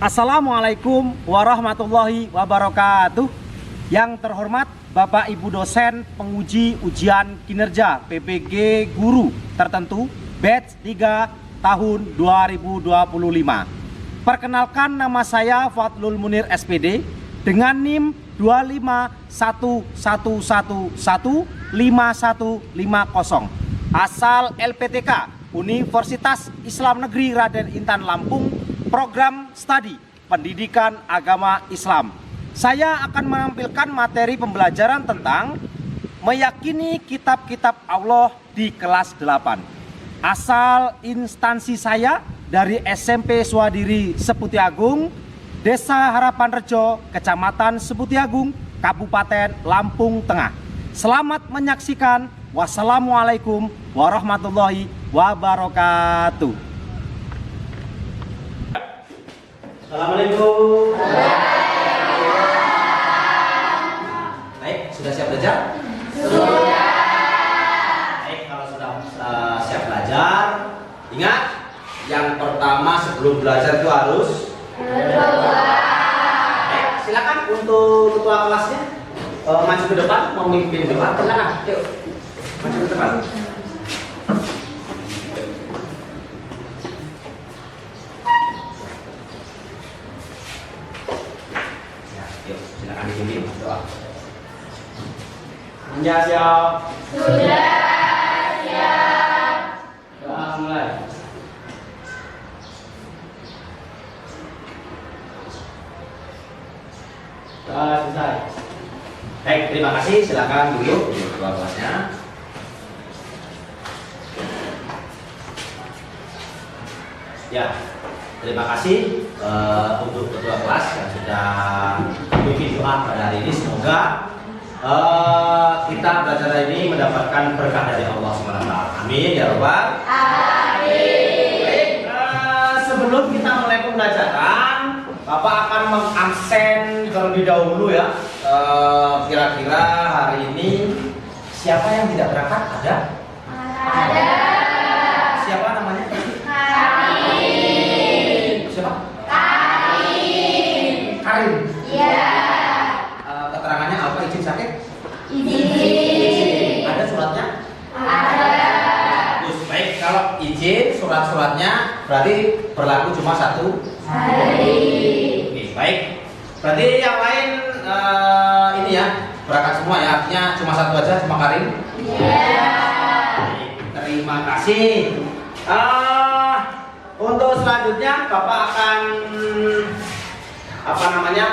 Assalamualaikum warahmatullahi wabarakatuh. Yang terhormat Bapak Ibu dosen penguji ujian kinerja PPG Guru Tertentu batch 3 tahun 2025. Perkenalkan, nama saya Fadlul Munir SPD dengan NIM 25111515150 asal LPTK Universitas Islam Negeri Raden Intan Lampung, program studi pendidikan agama Islam. Saya akan menampilkan materi pembelajaran tentang meyakini kitab-kitab Allah di kelas 8. Asal instansi saya dari SMP Swadiri Seputi Agung, Desa Harapan Rejo, Kecamatan Seputi Agung, Kabupaten Lampung Tengah. Selamat menyaksikan. Wassalamualaikum warahmatullahi wabarakatuh. Assalamualaikum. Baik, sudah siap belajar? Sudah. Baik, kalau sudah siap belajar, ingat yang pertama sebelum belajar itu harus berdoa. Baik, silakan untuk ketua kelasnya maju ke depan, memimpin doa. Silakan, yuk maju ke depan. Silakan dipimpin doa. Sudah siap. Sudah siap. Doa mulai. Doa selesai. Baik, terima kasih. Silakan duduk di ketua kelasnya. Ya. Terima kasih untuk ketua kelas yang sudah memimpin doa pada hari ini. Semoga kita belajar hari ini mendapatkan berkah dari Allah SWT. Amin ya Rabbal. Amin. Sebelum kita mulai pembelajaran, Bapak akan mengabsen terlebih dahulu ya. Kira-kira hari ini siapa yang tidak berangkat? Ada? Ada. Siapa namanya? Karin. Iya. Keterangannya apa? Izin sakit? Izin. Ada suratnya? Ada. Bagus. Baik, kalau izin surat-suratnya berarti berlaku cuma 1 hari. Oke, baik. Berarti yang lain ini ya berangkat semua ya, artinya cuma 1 aja, cuma Karin. Iya. Terima kasih. Untuk selanjutnya Bapak akan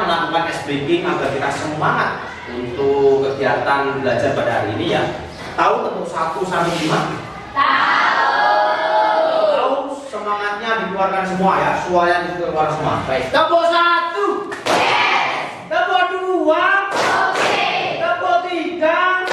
melakukan ice breaking agar kita semangat untuk kegiatan belajar pada hari ini ya. Tahu tepuk 1 sampai 5? Tahu. Semangatnya dikeluarkan semua ya, suaranya dikeluarkan semua. Baik. Tepuk 1. Yes. Tepuk 2. Oke. Tepuk 3.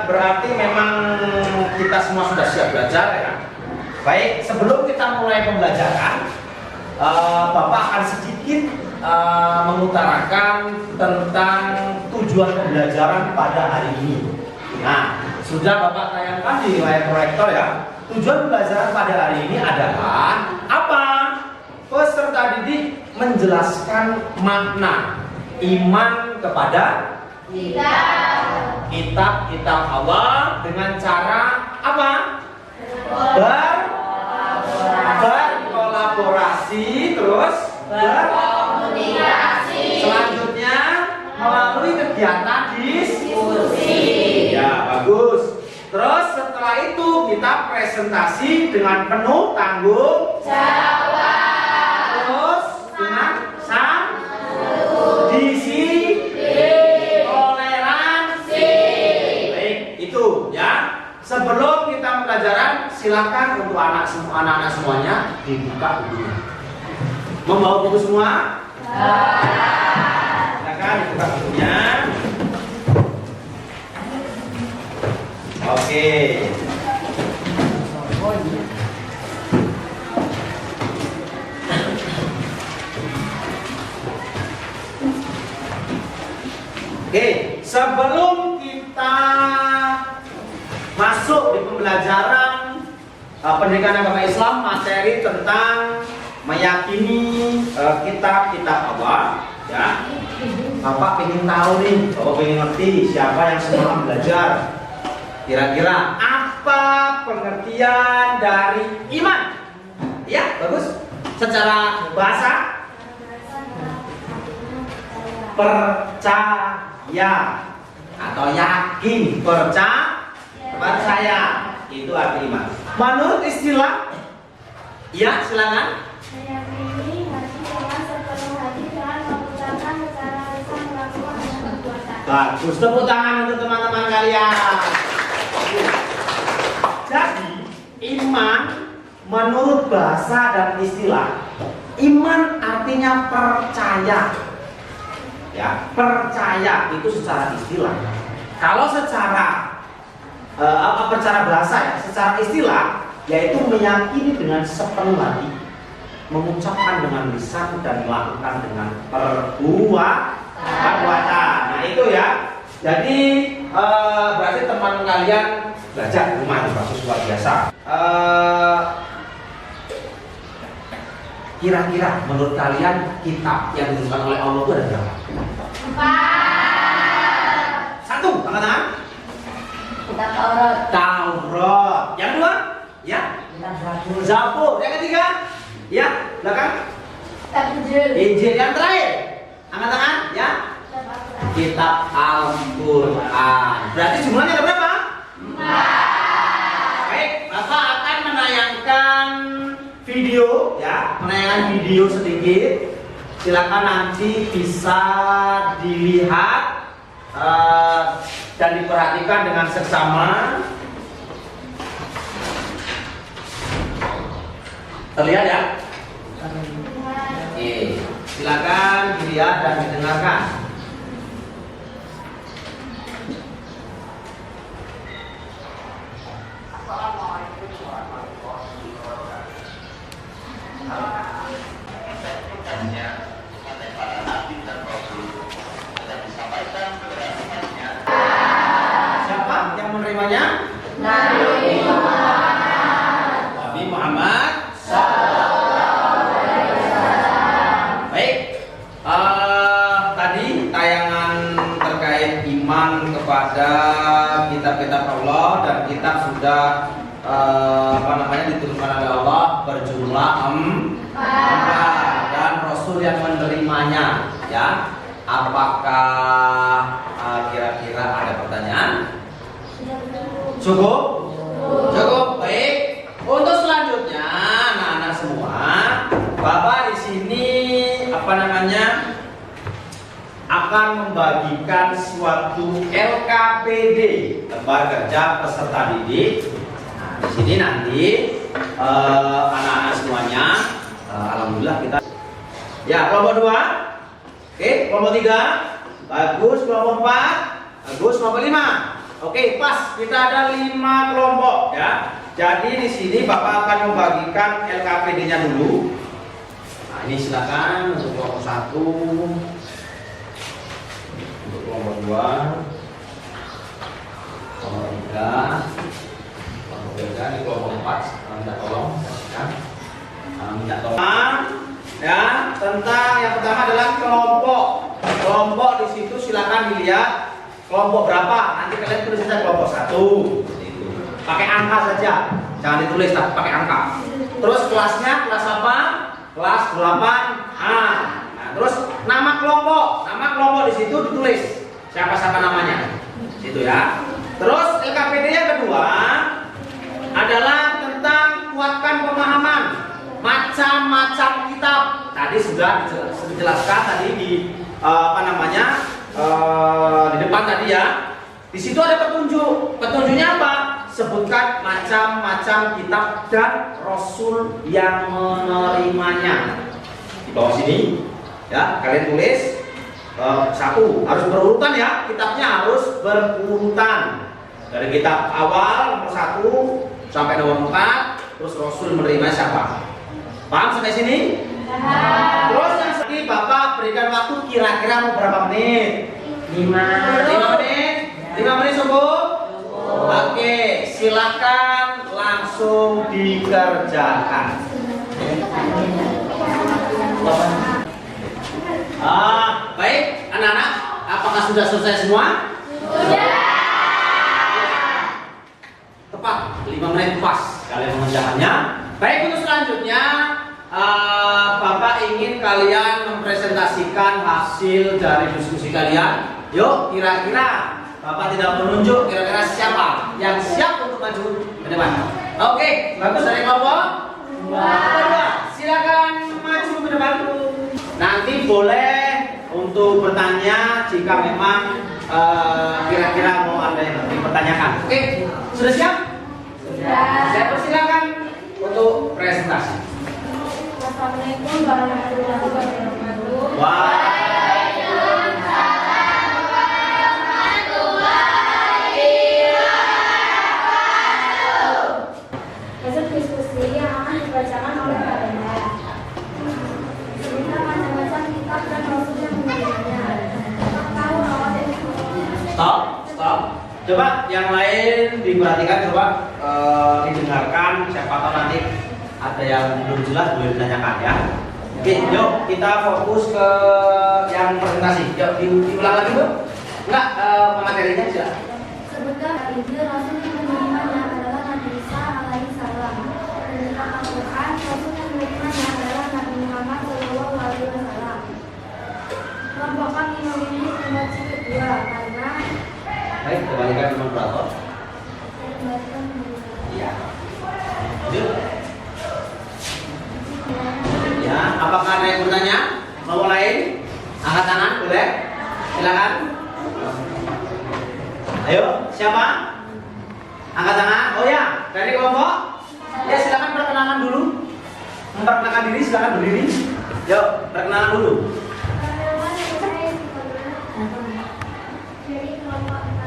Berarti memang kita semua sudah siap belajar ya. Baik, sebelum kita mulai pembelajaran, Bapak akan sedikit mengutarakan tentang tujuan pembelajaran pada hari ini. Nah, sudah Bapak tayangkan di layar proyektor ya. Tujuan pembelajaran pada hari ini adalah apa? Peserta didik menjelaskan makna iman kepada kitab Allah dengan cara apa? Berkolaborasi, terus berkomunikasi. Selanjutnya melalui kegiatan diskusi. Ya, bagus. Terus setelah itu kita presentasi dengan penuh tanggung jawab. Terus dengan sebelum kita pembelajaran, silakan untuk anak-anak semuanya dibuka bukunya. Membawa buku semua? Silakan dibuka bukunya. Oke. Oke, sebelum kita masuk di pembelajaran pendidikan agama Islam, materi tentang meyakini kitab-kitab Allah, ya. Bapak ingin tahu nih, Bapak ingin ngerti siapa yang semalam belajar. Kira-kira apa pengertian dari iman? Ya, bagus. Secara bahasa, percaya atau yakin, percaya itu arti iman. Menurut istilah, ya silakan. Meyakini hati dengan sepenuh hati dengan mengucapkan secara lisan, melakukan dengan perbuatan. Bagus, tepuk tangan untuk teman-teman kalian. Jadi, iman menurut bahasa dan istilah, iman artinya percaya. Ya, percaya itu secara istilah. Kalau secara bahasa ya, secara istilah yaitu meyakini dengan sepenuh hati, mengucapkan dengan lisan dan melakukan dengan perbuatan. Nah itu ya. Jadi berarti teman kalian belajar di rumah, bagus, luar biasa. Kira-kira menurut kalian kitab yang dituliskan oleh Allah itu ada berapa? 4. 1, angkat tangan. Kitab Taurat. Taurat. Yang kedua? Ya. Zabur. Yang ketiga? Ya, belakang. Kitab Injil. Injil. Yang terakhir? Angkat tangan. Ya. Kitab Al-Quran. Berarti jumlahnya ada berapa? 4. Baik, Bapak akan menayangkan video, ya, menayangkan video sedikit. Silakan nanti bisa dilihat dan diperhatikan dengan seksama. Terlihat ya? Oke, silakan dilihat dan didengarkan. Siapa yang menerimanya? Nabi Muhammad. Baik, tadi tayangan terkait iman kepada kitab-kitab Allah, dan kitab sudah diturunkan oleh Allah berjumlah 4 dan Rasul yang menerimanya, ya. Apakah kira-kira ada pertanyaan? Cukup? Cukup. Baik. Untuk selanjutnya, anak-anak semua, Bapak di sini akan membagikan suatu LKPD, lembar kerja peserta didik. Nah, di sini nanti anak-anak semuanya, alhamdulillah kita. Ya, kelompok 2. Oke, kelompok 3. Bagus, kelompok 4. Bagus, kelompok 5. Oke, pas. Kita ada 5 kelompok, ya. Jadi di sini Bapak akan membagikan LKPD-nya dulu. Nah, ini silakan untuk kelompok 1, untuk kelompok 2, kelompok 3, kelompok 3, ini kelompok 4. Minta tolong, minta tolong. Ya, tentang yang pertama adalah kelompok. Kelompok di situ silakan dilihat kelompok berapa. Nanti kalian tulis saja kelompok 1. Pakai angka saja, jangan ditulis, tapi pakai angka. Terus kelasnya kelas apa? Kelas 8A. Nah, terus nama kelompok di situ ditulis siapa namanya, situ ya. Terus LKPD yang kedua adalah tentang kuatkan pemahaman macam-macam kitab. Tadi sudah dijelaskan tadi di di depan tadi ya. Di situ ada petunjuk. Petunjuknya apa? Sebutkan macam-macam kitab dan Rasul yang menerimanya. Di bawah sini, ya, kalian tulis 1. Harus berurutan ya, kitabnya harus berurutan. Dari kitab awal nomor 1 sampai nomor 4, terus Rasul menerima siapa? Paham sampai sini? Terus yang tadi Bapak berikan waktu kira-kira mau berapa menit? 5 menit. 5 menit cukup? Oke, silakan langsung dikerjakan. Baik, anak-anak, apakah sudah selesai semua? Tepat, 5 menit pas kalian mengerjakannya. Baik, untuk selanjutnya Bapak ingin kalian mempresentasikan hasil dari diskusi kalian. Yuk, kira-kira Bapak tidak menunjuk kira-kira siapa yang siap untuk maju ke depan. Oke, bagus dari kelompok. Silakan maju ke depan. Nanti boleh untuk bertanya jika memang kira-kira mau ada yang dipertanyakan. Oke, sudah siap? Sudah. Saya persilakan untuk presentasi. Assalamualaikum warahmatullahi wabarakatuh. Hasil diskusi yang akan dibacakan oleh kalian. Sebenarnya macam-macam kitab dan rasul yang mengenainya. Tahu awal dari Stop. Coba yang lain diperhatikan, coba didengarkan. Siapa tahu nanti ada yang belum jelas boleh ditanyakan ya. Oke, yuk kita fokus ke yang presentasi. Yuk diulang lagi Bu. Enggak, materinya aja. Sebutkan ini rasul yang menerimanya adalah Nabi Isa alaihi salam. Dan tentang Al-Quran, rasul yang menerimanya adalah Nabi Muhammad sallallahu alaihi wasallam. Kelompokkan minum ini emosi kedua karena Baik, kembalikan ke moderator. Iya. Lanjut. Ya, apakah ada yang bertanya? Mau lain? Angkat tangan, boleh? Silakan. Ayo, siapa? Angkat tangan. Oh ya, dari kelompok. Ya, silakan perkenalan dulu. Memperkenalkan diri, silakan berdiri. Yuk, perkenalan dulu. dari kelompok 4.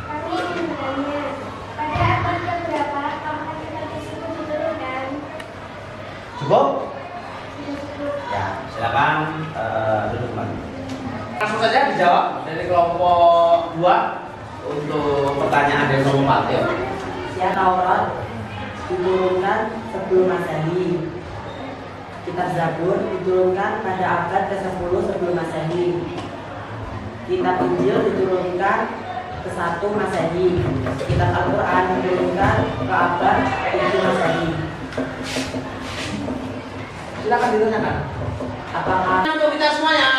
Kami ingin bertanya, pada abad keberapa tongkat kita tersebut diturunkan? Cukup? Ya, silakan duduk kembali. Langsung saja dijawab dari kelompok 2 untuk pertanyaan dari kelompok 4 ya. Ya, Taurat diturunkan sebelum Masehi. Kitab Zabur diturunkan pada abad ke-10 sebelum Masehi. Kitab Injil diturunkan ke-1 Masehi. Kitab Al-Quran diturunkan ke abad ke-7 Masehi. Silakan ditanyakan. Apakah Untuk kita semuanya.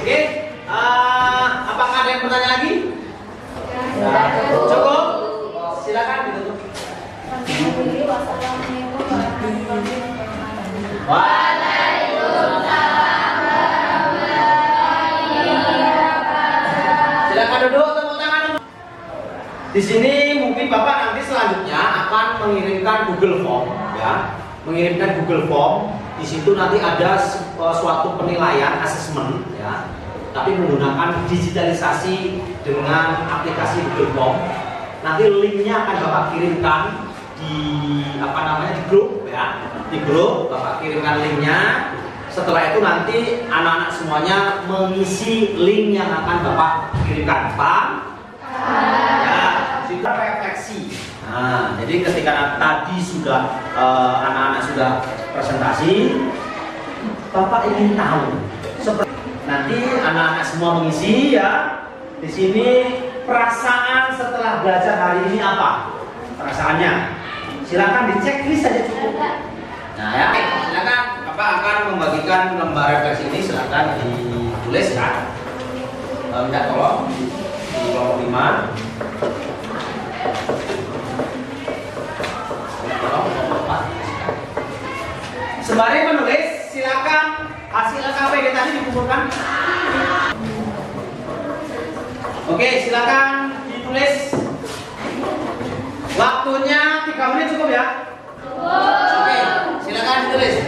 Oke, apakah ada yang bertanya lagi? Cukup? Silakan ditutup. Wassalamualaikum warahmatullahi wabarakatuh. Silakan duduk, tepuk tangan. Di sini mungkin Bapak nanti selanjutnya akan mengirimkan Google Form, ya, mengirimkan Google Form. Di situ nanti ada suatu penilaian asesmen, ya, tapi menggunakan digitalisasi dengan aplikasi Google Form. Nanti linknya akan Bapak kirimkan di di grup, ya, di grup Bapak kirimkan linknya. Setelah itu nanti anak-anak semuanya mengisi link yang akan Bapak kirimkan. Paham? Ya, sudah refleksi. Nah, jadi ketika tadi sudah anak-anak sudah presentasi, Bapak ingin tahu seperti nanti anak-anak semua mengisi ya. Di sini perasaan setelah belajar hari ini apa? Perasaannya? Silakan dicek list saja cukup. Nah ya, silakan Bapak akan membagikan lembar refleksi ini, silakan ditulis ya. Minta tolong di kelompok 5. Tolong kelompok 4. Sembari menulis, silakan hasil KPG tadi dikumpulkan. Oke, silakan ditulis. Waktunya 3 menit cukup ya? Oke, silakan ditulis.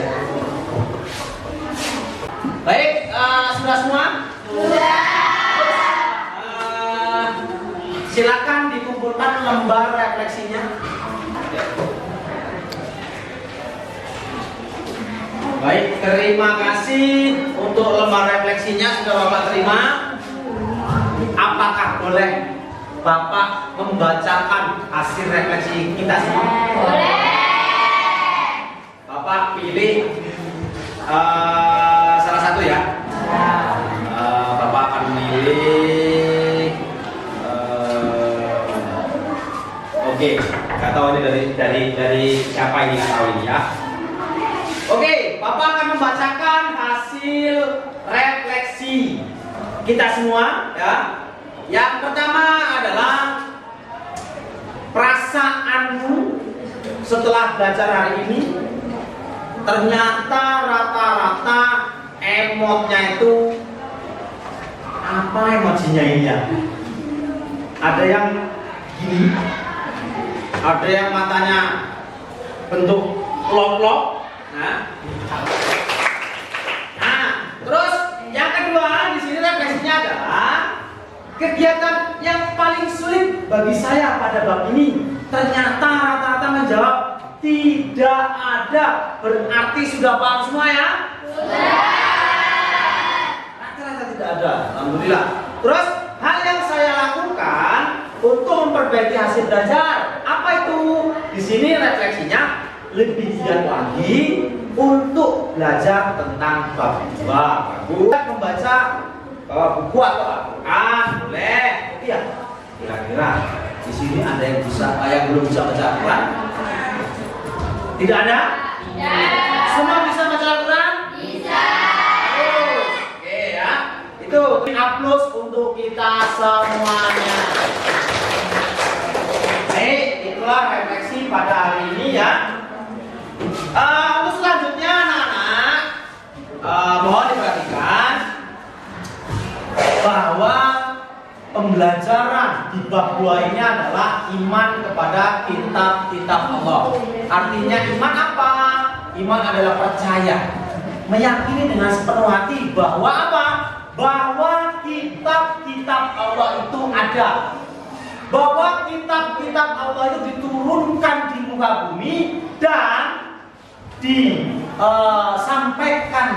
Baik, sudah semua? Sudah. Silakan dikumpulkan lembar refleksinya. Baik, terima kasih untuk lembar refleksinya sudah Bapak terima. Apakah boleh Bapak membacakan hasil refleksi kita semua? Boleh. Bapak pilih salah satu ya. Bapak akan memilih. Oke, nggak tahu ini dari siapa ini, nggak tahu ini ya. Oke, Bapak akan membacakan hasil refleksi kita semua ya. Yang pertama adalah perasaanmu setelah belajar hari ini. Ternyata rata-rata emotnya itu apa emojinya ini ya? Ada yang gini, ada yang matanya bentuk lop-lop. Nah, terus yang kedua di sini refleksinya adalah kegiatan yang paling sulit bagi saya pada bab ini. Ternyata rata-rata menjawab tidak ada. Berarti sudah paham semua ya? Sudah. Rata-rata tidak ada. Alhamdulillah. Terus hal yang saya lakukan untuk memperbaiki hasil belajar apa itu? Di sini refleksinya lebih giat lagi untuk belajar tentang bab 2. Bagus membaca buku atau Al-Quran boleh. Iya. Kira-kira di sini ada yang bisa, yang belum bisa baca Al-Quran? Tidak ada? Tidak. Semua bisa baca Al-Quran? Bisa. Oke ya. Itu upload untuk kita semuanya. Baik, itulah refleksi pada hari ini ya. Untuk selanjutnya anak-anak mohon diperhatikan bahwa pembelajaran di bab 2 ini adalah iman kepada kitab-kitab Allah. Artinya iman apa? Iman adalah percaya, meyakini dengan sepenuh hati bahwa apa? Bahwa kitab-kitab Allah itu ada. Bahwa kitab-kitab Allah itu diturunkan di muka bumi dan disampaikan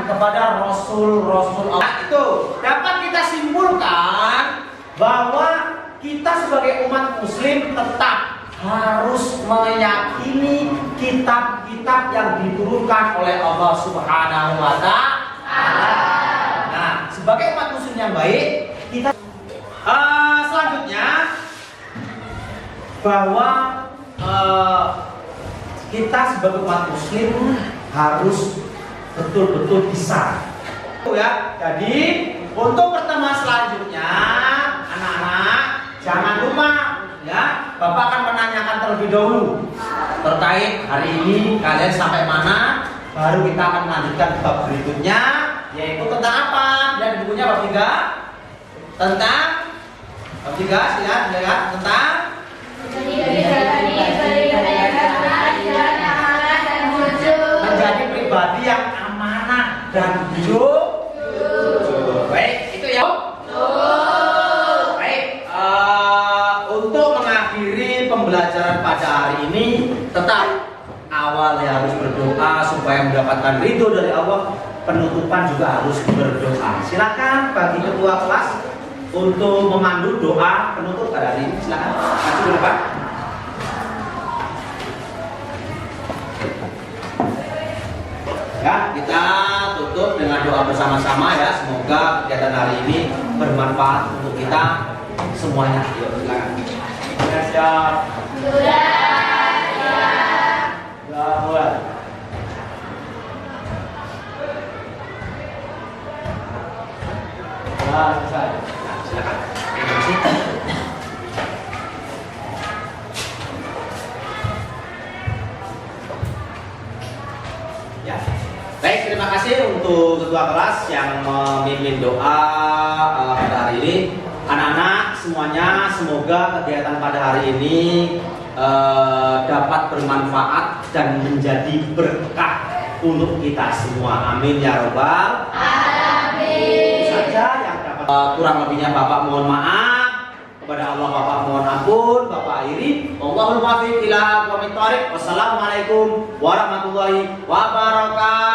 kepada rasul-rasul Allah. Itu dapat kita simpulkan bahwa kita sebagai umat muslim tetap harus meyakini kitab-kitab yang diturunkan oleh Allah Subhanahu wa Ta'ala. Nah, sebagai umat muslim yang baik, kita selanjutnya bahwa kita sebagai umat muslim harus betul-betul bisa ya. Jadi untuk pertemuan selanjutnya anak-anak jangan lupa ya, Bapak akan menanyakan terlebih dahulu terkait hari ini kalian sampai mana, baru kita akan melanjutkan ke bab berikutnya, yaitu tentang apa? Dan bukunya bab 3 tentang bab 3 silakan tentang menjadi pribadi yang amanah dan jujur. Baik, itu ya. Baik, untuk mengakhiri pembelajaran pada hari ini, tetap awalnya harus berdoa supaya mendapatkan ridho dari Allah. Penutupan juga harus berdoa. Silakan bagi ketua kelas untuk memandu doa penutup pada hari ini. Silakan. Maju ke depan. Ya, kita tutup dengan doa bersama-sama ya. Semoga kegiatan hari ini bermanfaat untuk kita semuanya. Yuk, silakan. Sudah siap. Sudah mulai. Nah, selesai. Nah, silakan. Ya. Baik, terima kasih untuk ketua kelas yang memimpin doa pada hari ini. Anak-anak semuanya, semoga kegiatan pada hari ini dapat bermanfaat dan menjadi berkah untuk kita semua. Amin ya robbal alamin. Itu saja yang dapat. Kurang lebihnya Bapak mohon maaf. Kepada Allah Bapak mohon ampun. Bapak akhiri. Allahul muwaffiq ila aqwamit thoriq. Wassalamualaikum warahmatullahi wabarakatuh.